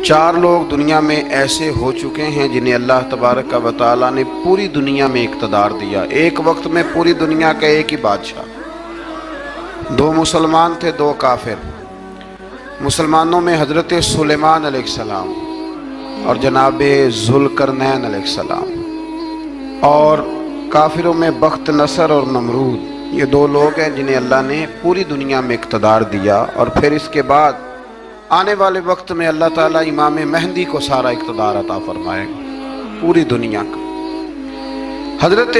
چار لوگ دنیا میں ایسے ہو چکے ہیں جنہیں اللہ تبارک و تعالیٰ نے پوری دنیا میں اقتدار دیا، ایک وقت میں پوری دنیا کا ایک ہی بادشاہ۔ دو مسلمان تھے، دو کافر۔ مسلمانوں میں حضرت سلیمان علیہ السلام اور جناب ذوالقرنین علیہ السلام، اور کافروں میں بخت نصر اور نمرود۔ یہ دو لوگ ہیں جنہیں اللہ نے پوری دنیا میں اقتدار دیا، اور پھر اس کے بعد آنے والے وقت میں اللہ تعالیٰ امام مہدی کو سارا اقتدار عطا فرمائے گا پوری دنیا کا۔ حضرت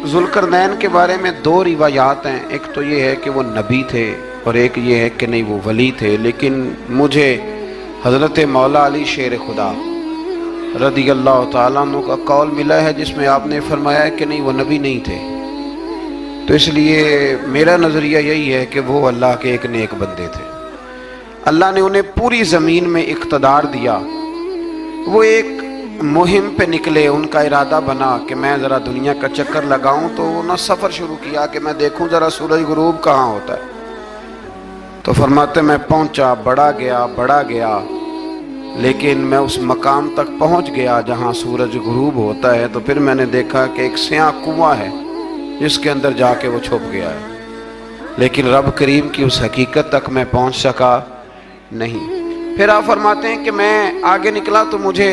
ذوالقرنین کے بارے میں دو روایات ہیں، ایک تو یہ ہے کہ وہ نبی تھے اور ایک یہ ہے کہ نہیں وہ ولی تھے، لیکن مجھے حضرت مولا علی شیر خدا رضی اللہ تعالیٰ عنہ کا قول ملا ہے جس میں آپ نے فرمایا ہے کہ نہیں وہ نبی نہیں تھے، تو اس لیے میرا نظریہ یہی ہے کہ وہ اللہ کے ایک نیک بندے تھے۔ اللہ نے انہیں پوری زمین میں اقتدار دیا۔ وہ ایک مہم پہ نکلے، ان کا ارادہ بنا کہ میں ذرا دنیا کا چکر لگاؤں، تو انہوں نے سفر شروع کیا کہ میں دیکھوں ذرا سورج غروب کہاں ہوتا ہے۔ تو فرماتے میں پہنچا، بڑا گیا، لیکن میں اس مقام تک پہنچ گیا جہاں سورج غروب ہوتا ہے، تو پھر میں نے دیکھا کہ ایک سیاہ کنواں ہے جس کے اندر جا کے وہ چھپ گیا ہے، لیکن رب کریم کی اس حقیقت تک میں پہنچ سکا نہیں۔ پھر آپ فرماتے ہیں کہ میں آگے نکلا تو مجھے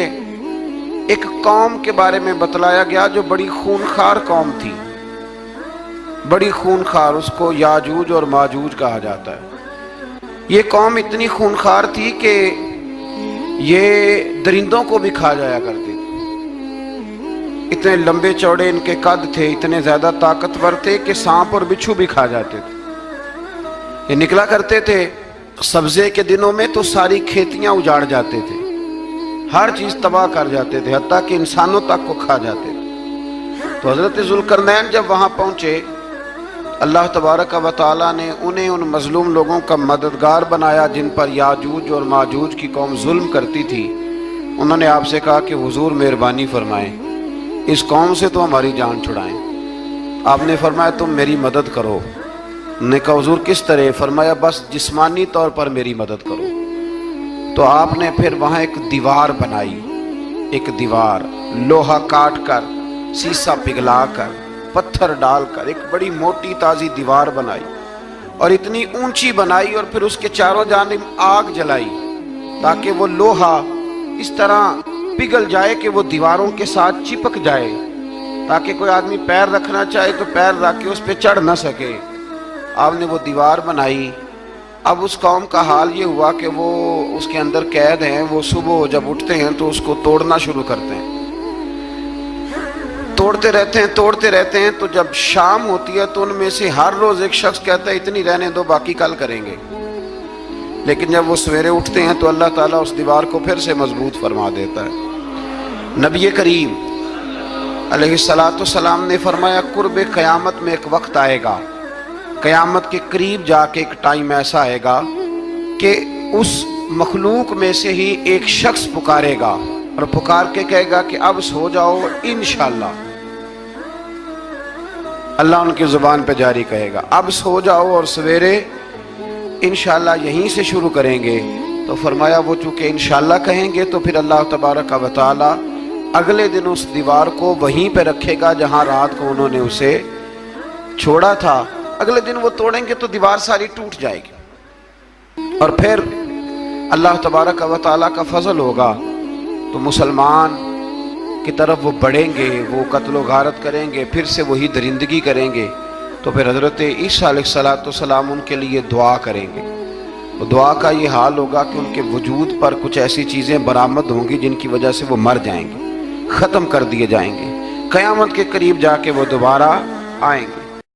ایک قوم کے بارے میں بتلایا گیا جو بڑی خونخوار قوم تھی، بڑی خونخوار، اس کو یاجوج اور ماجوج کہا جاتا ہے۔ یہ قوم اتنی خونخوار تھی کہ یہ درندوں کو بھی کھا جایا کرتی تھی، اتنے لمبے چوڑے ان کے قد تھے، اتنے زیادہ طاقتور تھے کہ سانپ اور بچھو بھی کھا جاتے تھے۔ یہ نکلا کرتے تھے سبزے کے دنوں میں تو ساری کھیتیاں اجاڑ جاتے تھے، ہر چیز تباہ کر جاتے تھے، حتیٰ کہ انسانوں تک کو کھا جاتے تھے۔ تو حضرت ذوالقرنین جب وہاں پہنچے، اللہ تبارک و تعالیٰ نے انہیں ان مظلوم لوگوں کا مددگار بنایا جن پر یاجوج اور ماجوج کی قوم ظلم کرتی تھی۔ انہوں نے آپ سے کہا کہ حضور مہربانی فرمائیں، اس قوم سے تو ہماری جان چھڑائیں۔ آپ نے فرمایا تم میری مدد کرو۔ نے کہا حضور کس طرح؟ فرمایا بس جسمانی طور پر میری مدد کرو۔ تو آپ نے پھر وہاں ایک دیوار بنائی، ایک دیوار لوہا کاٹ کر، سیسا پگھلا کر، پتھر ڈال کر ایک بڑی موٹی تازی دیوار بنائی، اور اتنی اونچی بنائی، اور پھر اس کے چاروں جانب آگ جلائی تاکہ وہ لوہا اس طرح پگھل جائے کہ وہ دیواروں کے ساتھ چپک جائے، تاکہ کوئی آدمی پیر رکھنا چاہے تو پیر رکھ کے اس پہ چڑھ نہ سکے۔ آپ نے وہ دیوار بنائی۔ اب اس قوم کا حال یہ ہوا کہ وہ اس کے اندر قید ہیں، وہ صبح جب اٹھتے ہیں تو اس کو توڑنا شروع کرتے ہیں، توڑتے رہتے ہیں، تو جب شام ہوتی ہے تو ان میں سے ہر روز ایک شخص کہتا ہے اتنی رہنے دو، باقی کل کریں گے۔ لیکن جب وہ سویرے اٹھتے ہیں تو اللہ تعالیٰ اس دیوار کو پھر سے مضبوط فرما دیتا ہے۔ نبی کریم علیہ السلام نے فرمایا قرب قیامت میں ایک وقت آئے گا، قیامت کے قریب جا کے ایک ٹائم ایسا آئے گا کہ اس مخلوق میں سے ہی ایک شخص پکارے گا اور پکار کے کہے گا کہ اب سو جاؤ انشاءاللہ۔ اللہ ان کی زبان پہ جاری کہے گا اب سو جاؤ اور سویرے انشاءاللہ یہیں سے شروع کریں گے۔ تو فرمایا وہ چونکہ انشاءاللہ کہیں گے تو پھر اللہ تبارک و تعالی اگلے دن اس دیوار کو وہیں پہ رکھے گا جہاں رات کو انہوں نے اسے چھوڑا تھا۔ اگلے دن وہ توڑیں گے تو دیوار ساری ٹوٹ جائے گی، اور پھر اللہ تبارک و تعالیٰ کا فضل ہوگا تو مسلمان کی طرف وہ بڑھیں گے، وہ قتل و غارت کریں گے، پھر سے وہی درندگی کریں گے، تو پھر حضرت عیسیٰ علیہ السلام ان کے لیے دعا کریں گے۔ تو دعا کا یہ حال ہوگا کہ ان کے وجود پر کچھ ایسی چیزیں برآمد ہوں گی جن کی وجہ سے وہ مر جائیں گے، ختم کر دیے جائیں گے، قیامت کے قریب جا کے وہ دوبارہ آئیں گے۔